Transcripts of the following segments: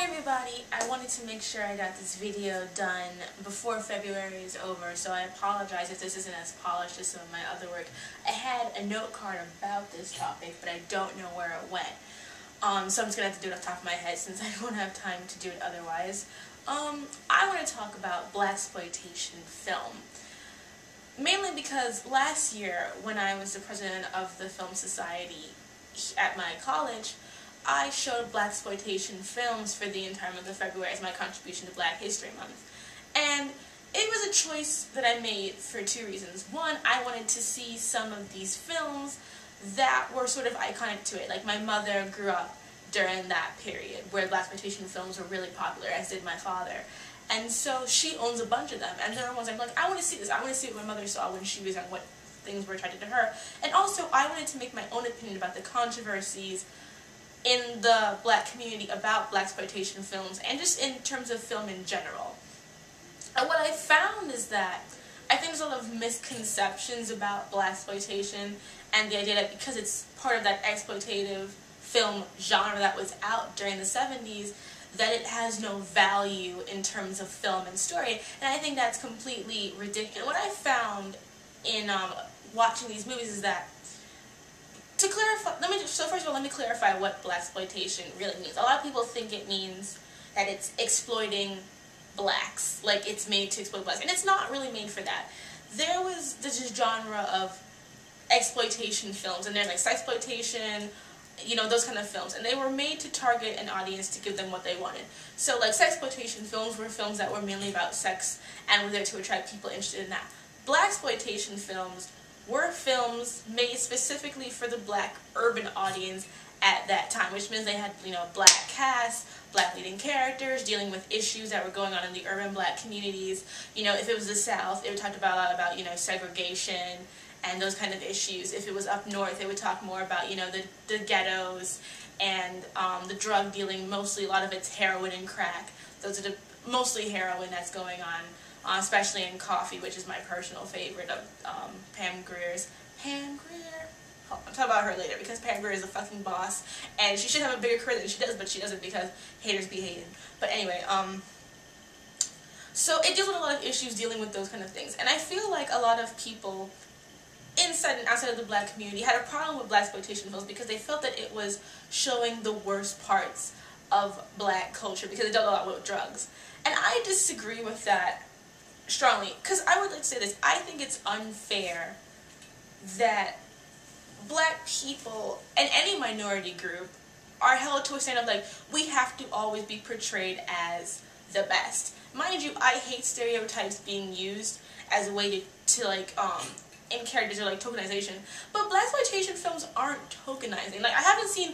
everybody, I wanted to make sure I got this video done before February is over, so I apologize if this isn't as polished as some of my other work. I had a note card about this topic, but I don't know where it went. So I'm just going to have to do it off the top of my head since I don't have time to do it otherwise. I want to talk about Blaxploitation film. Mainly because last year, when I was the president of the Film Society at my college, I showed Blaxploitation films for the entire month of February as my contribution to Black History Month. And it was a choice that I made for two reasons. One, I wanted to see some of these films that were sort of iconic to it. Like, my mother grew up during that period where Blaxploitation films were really popular, as did my father. And so she owns a bunch of them. And there were ones I'm like, I want to see this. I want to see what my mother saw when she was young, what things were attracted to her. And also, I wanted to make my own opinion about the controversies in the Black community about Blaxploitation films, and just in terms of film in general. And what I found is that I think there's a lot of misconceptions about Blaxploitation and the idea that because it's part of that exploitative film genre that was out during the 70s, that it has no value in terms of film and story, and I think that's completely ridiculous. What I found in watching these movies is that, to clarify, so first of all, let me clarify what Blaxploitation really means. A lot of people think it means that it's exploiting blacks, like it's made to exploit blacks, and it's not really made for that. There was this genre of exploitation films, and there's like sexploitation, you know, those kind of films, and they were made to target an audience to give them what they wanted. So like sexploitation films were films that were mainly about sex and were there to attract people interested in that. Blaxploitation films were films made specifically for the Black urban audience at that time, which means they had, you know, Black casts, Black leading characters, dealing with issues that were going on in the urban Black communities. You know, if it was the South, it would talk about a lot about, you know, segregation and those kind of issues. If it was up north, it would talk more about, you know, the ghettos and the drug dealing, mostly a lot of it's heroin and crack. Those are mostly heroin that's going on. Especially in Coffee, which is my personal favorite of Pam Grier's. Pam Grier? I'll talk about her later, because Pam Grier is a fucking boss, and she should have a bigger career than she does, but she doesn't because haters be hating. But anyway, so it deals with a lot of issues dealing with those kind of things, and I feel like a lot of people inside and outside of the Black community had a problem with Blaxploitation films because they felt that it was showing the worst parts of Black culture because it dealt a lot with drugs. And I disagree with that strongly, because I would like to say this. I think it's unfair that Black people and any minority group are held to a standard like we have to always be portrayed as the best. Mind you, I hate stereotypes being used as a way to like in characters or like tokenization, but Blaxploitation films aren't tokenizing. Like, I haven't seen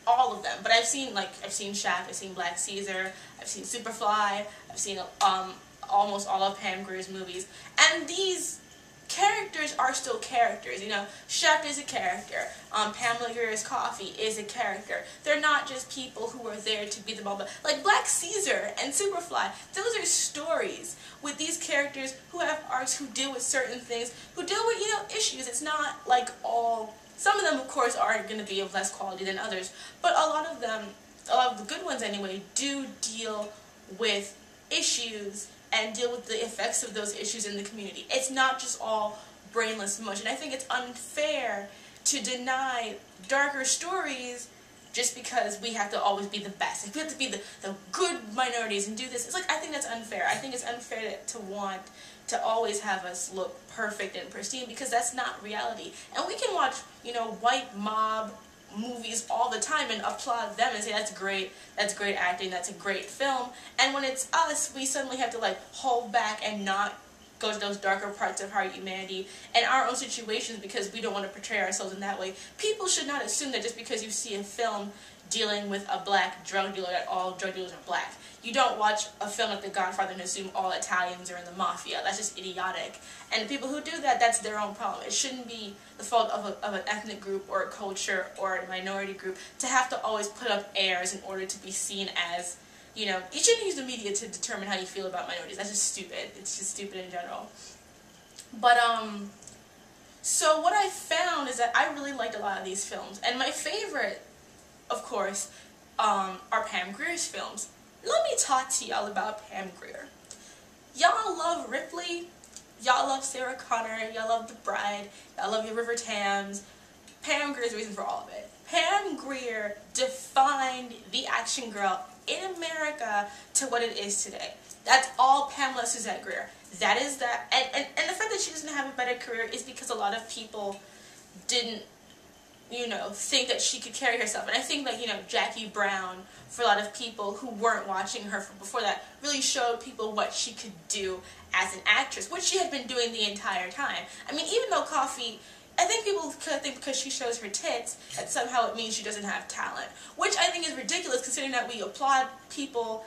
all of them, but I've seen Shaft, I've seen Black Caesar, I've seen Superfly, I've seen almost all of Pam Grier's movies, and these characters are still characters. You know, Shaft is a character, Pamela Grier's Coffee is a character. They're not just people who are there to beat them all, but like Black Caesar and Superfly, those are stories with these characters who have arcs, who deal with certain things, who deal with, you know, issues. It's not like all, some of them of course are going to be of less quality than others, but a lot of them, a lot of the good ones anyway, do deal with issues and deal with the effects of those issues in the community. It's not just all brainless mush, and I think it's unfair to deny darker stories just because we have to always be the best. Like, we have to be the good minorities and do this. It's like, I think that's unfair. I think it's unfair to want to always have us look perfect and pristine, because that's not reality. And we can watch, you know, white mob movies all the time and applaud them and say that's great acting, that's a great film, and when it's us, we suddenly have to like hold back and not go to those darker parts of our humanity and our own situations because we don't want to portray ourselves in that way. People should not assume that just because you see a film dealing with a Black drug dealer that all drug dealers are Black. You don't watch a film like The Godfather and assume all Italians are in the mafia. That's just idiotic. And the people who do that, that's their own problem. It shouldn't be the fault of an ethnic group or a culture or a minority group to have to always put up airs in order to be seen as, you know, you shouldn't use the media to determine how you feel about minorities. That's just stupid. It's just stupid in general. But, so what I found is that I really liked a lot of these films. And my favorite, of course, are Pam Grier's films. let me talk to y'all about Pam Grier. Y'all love Ripley, y'all love Sarah Connor, y'all love The Bride, y'all love your River Thames. Pam Grier is the reason for all of it. Pam Grier defined the action girl in America to what it is today. That's all Pamela Suzette Grier. That is that. And the fact that she doesn't have a better career is because a lot of people didn't, you know, think that she could carry herself. And I think that, you know, Jackie Brown, for a lot of people who weren't watching her from before that, really showed people what she could do as an actress, which she had been doing the entire time. I mean, even though Coffee, I think people could think because she shows her tits that somehow it means she doesn't have talent, which I think is ridiculous considering that we applaud people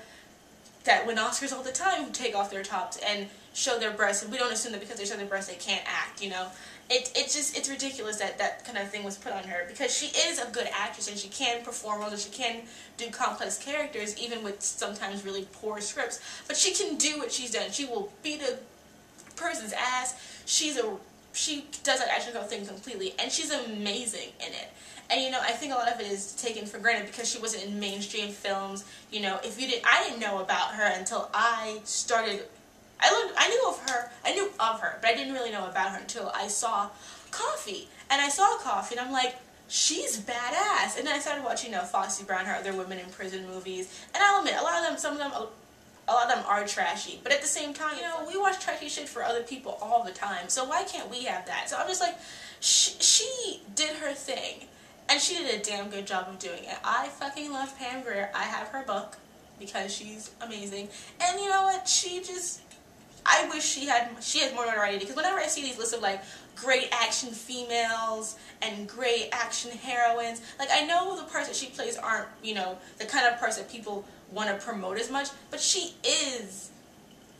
that win Oscars all the time who take off their tops and show their breasts, and we don't assume that because they show their breasts they can't act, you know. It's ridiculous that that kind of thing was put on her, because she is a good actress and she can perform roles and she can do complex characters even with sometimes really poor scripts, but she can do what she's done. She will beat a person's ass. She does that action girl thing completely, and she's amazing in it. And you know, I think a lot of it is taken for granted because she wasn't in mainstream films. You know, I didn't know about her until I started. I knew of her, but I didn't really know about her until I saw Coffee. And I saw Coffee, and I'm like, she's badass. And then I started watching, you know, Foxy Brown, her other women in prison movies. And I'll admit, a lot of them are trashy. But at the same time, you know, we watch trashy shit for other people all the time. So why can't we have that? So I'm just like, she did her thing. And she did a damn good job of doing it. I fucking love Pam Grier. I have her book because she's amazing. And you know what? I wish she had more notoriety, because whenever I see these lists of like great action females and great action heroines, like I know the parts that she plays aren't, you know, the kind of parts that people want to promote as much, but she is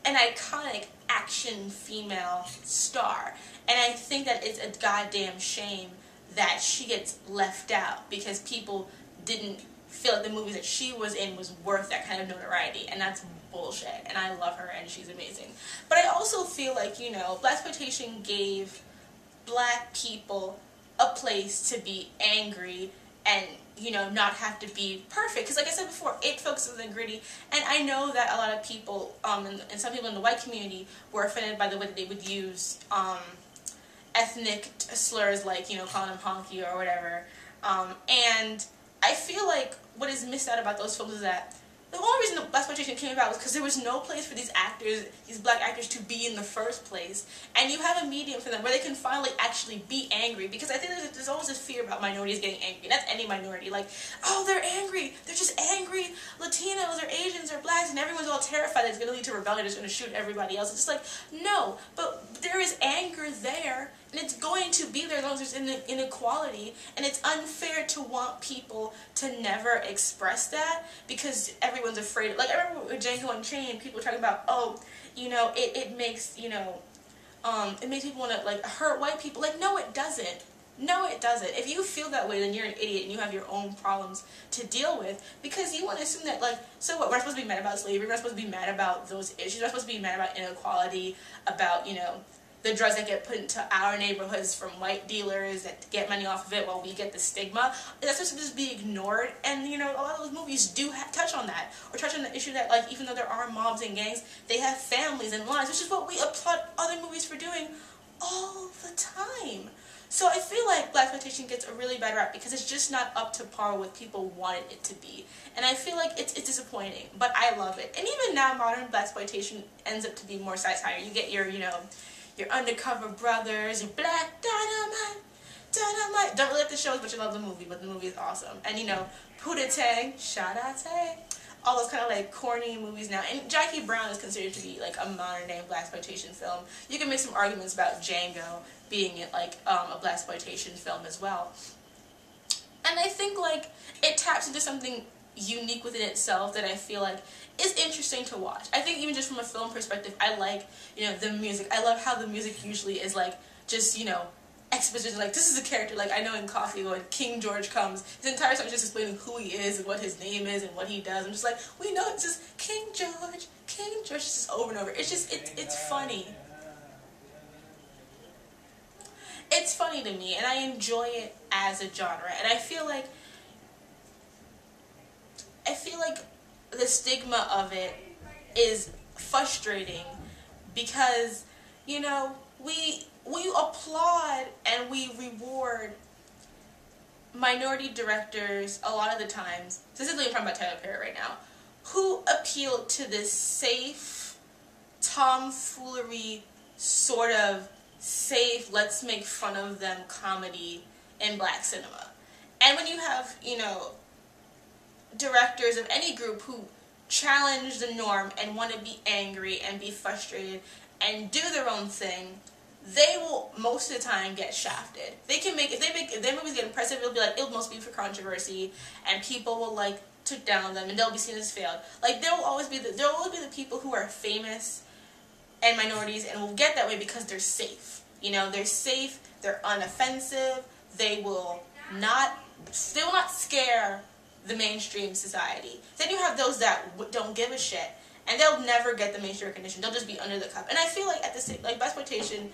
an iconic action female star. And I think that it's a goddamn shame that she gets left out because people didn't feel like the movies that she was in was worth that kind of notoriety, and that's bullshit. And I love her and she's amazing. But I also feel like, you know, Blaxploitation gave black people a place to be angry and, you know, not have to be perfect. Because like I said before, it focuses on the gritty. And I know that a lot of people, and some people in the white community were offended by the way that they would use ethnic slurs, like, you know, calling them honky or whatever. And I feel like what is missed out about those films is that the only reason the Blaxploitation came about was because there was no place for these actors, these black actors, to be in the first place. And you have a medium for them where they can finally actually be angry. Because I think there's always this fear about minorities getting angry. And that's any minority. Like, oh, they're angry. They're just angry Latinos or Asians or blacks. And everyone's all terrified that it's going to lead to rebellion. It's going to shoot everybody else. It's just like, no. But there is anger there. And it's going to be there as long as there's inequality. And it's unfair to want people to never express that because everyone's afraid. Like, I remember with Django Unchained, people were talking about, oh, you know, it makes, you know, it makes people want to, like, hurt white people. Like, no, it doesn't. No, it doesn't. If you feel that way, then you're an idiot and you have your own problems to deal with, because you want to assume that, like, so what, we're not supposed to be mad about slavery, we're not supposed to be mad about those issues, we're not supposed to be mad about inequality, about, you know, the drugs that get put into our neighborhoods from white dealers that get money off of it while we get the stigma. That's supposed to just be ignored. And, you know, a lot of those movies do touch on that. Or touch on the issue that, like, even though there are mobs and gangs, they have families and lives, which is what we applaud other movies for doing all the time. So I feel like Blaxploitation gets a really bad rap because it's just not up to par with people wanted it to be. And I feel like it's disappointing, but I love it. And even now, modern Blaxploitation ends up to be more satire. You get your, you know, your Undercover Brothers, your Black Dynamite. Don't really like the shows, but you love the movie. But the movie is awesome. And, you know, Pootie Tang, shout out Tang. All those kind of like corny movies now. And Jackie Brown is considered to be like a modern day Blaxploitation film. You can make some arguments about Django being like a Blaxploitation film as well. And I think like it taps into something unique within itself that I feel like is interesting to watch. I think even just from a film perspective, I like, you know, the music. I love how the music usually is like just, you know, exposition, like this is a character, like I know in Coffee when King George comes, his entire song is just explaining who he is and what his name is and what he does. I'm just like, we know it's just King George, just over and over. It's just, it's funny. It's funny to me and I enjoy it as a genre, and I feel like the stigma of it is frustrating because, you know, we applaud and we reward minority directors a lot of the times, specifically I'm talking about Tyler Perry right now, who appeal to this safe, tomfoolery, sort of safe, let's make fun of them comedy in black cinema. And when you have, you know, directors of any group who challenge the norm and want to be angry and be frustrated and do their own thing, they will most of the time get shafted. They can make, if their movies get impressive, it'll be like, it'll mostly be for controversy, and people will like took down them and they'll be seen as failed. Like there will always be the people who are famous and minorities and will get that way because they're safe. You know, they're safe, they're unoffensive, they will not scare the mainstream society. Then you have those that don't give a shit, and they'll never get the mainstream recognition. They'll just be under the cup. And I feel like at the same, like Blaxploitation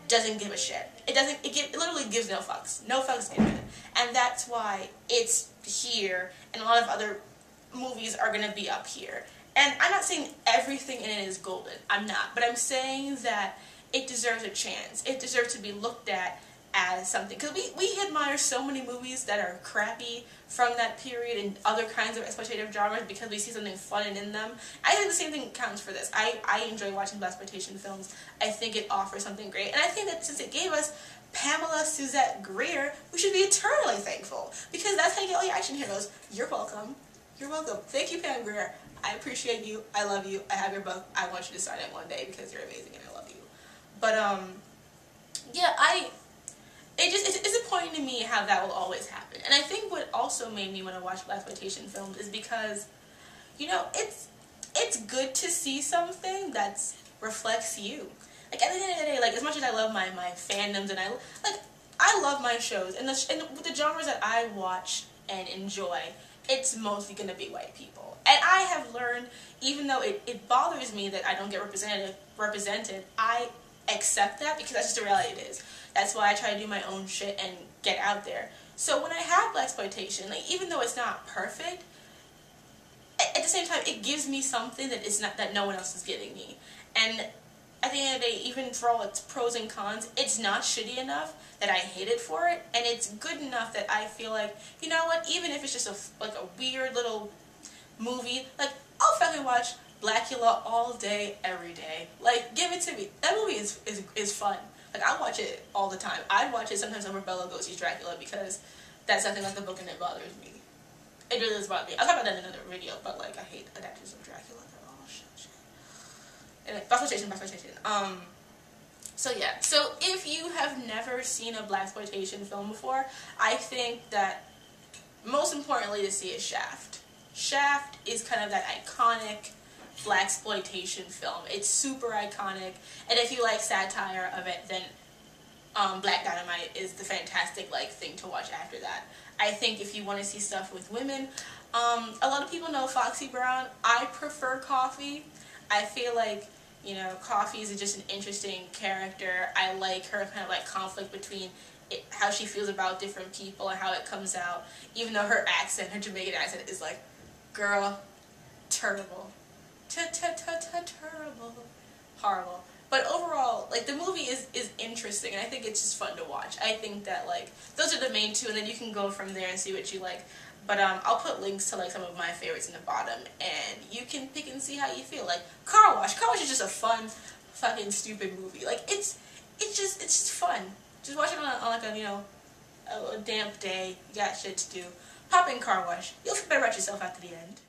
doesn't give a shit. It literally gives no fucks. No fucks given. And that's why it's here, and a lot of other movies are gonna be up here. And I'm not saying everything in it is golden. I'm not. But I'm saying that it deserves a chance. It deserves to be looked at as something. Because we admire so many movies that are crappy from that period and other kinds of exploitative genres because we see something fun in them. I think the same thing counts for this. I enjoy watching Blaxploitation films. I think it offers something great. And I think that since it gave us Pamela Suzette Greer, we should be eternally thankful. Because that's how you get all your action heroes. You're welcome. You're welcome. Thank you, Pam Greer. I appreciate you. I love you. I have your book. I want you to sign it one day because you're amazing and I love you. But, yeah, it's disappointing to me how that will always happen. And I think what also made me want to watch Blaxploitation films is because, you know, it's good to see something that reflects you. Like, at the end of the day, like, as much as I love my fandoms and I love my shows, and with the genres that I watch and enjoy, it's mostly going to be white people. And I have learned, even though it bothers me that I don't get represented, I accept that because that's just the reality it is. That's why I try to do my own shit and get out there. So when I have Blaxploitation, like, even though it's not perfect, at the same time it gives me something that no one else is giving me. And at the end of the day, even for all its pros and cons, it's not shitty enough that I hate it for it, and it's good enough that I feel like, you know what, even if it's just a weird little movie, like, I'll fucking watch Blackula all day, every day. Like, give it to me. That movie is fun. Like, I watch it all the time. I'd watch it sometimes over Bela Lugosi's Dracula because that's nothing like the book and it bothers me. It really does bother me. I'll talk about that in another video, but, like, I hate adaptations of Dracula. They're all shit. Anyway, Blaxploitation. So yeah. So if you have never seen a Blaxploitation film before, I think that most importantly to see is Shaft. Shaft is kind of that iconic Blaxploitation film. It's super iconic, and if you like satire of it, then Black Dynamite is the fantastic thing to watch after that. I think if you want to see stuff with women, a lot of people know Foxy Brown. I prefer Coffee. I feel like, you know, Coffee is just an interesting character. I like her kind of conflict between how she feels about different people and how it comes out, even though her accent, her Jamaican accent, is like, girl, terrible. Terrible. Horrible. But overall, the movie is interesting, and I think it's just fun to watch. I think that, those are the main two, and then you can go from there and see what you like. But, I'll put links to, some of my favorites in the bottom, and you can pick and see how you feel. Car Wash. Car Wash is just a fun, fucking stupid movie. It's just fun. Just watch it on a damp day. You got shit to do. Pop in Car Wash. You'll feel better about yourself after the end.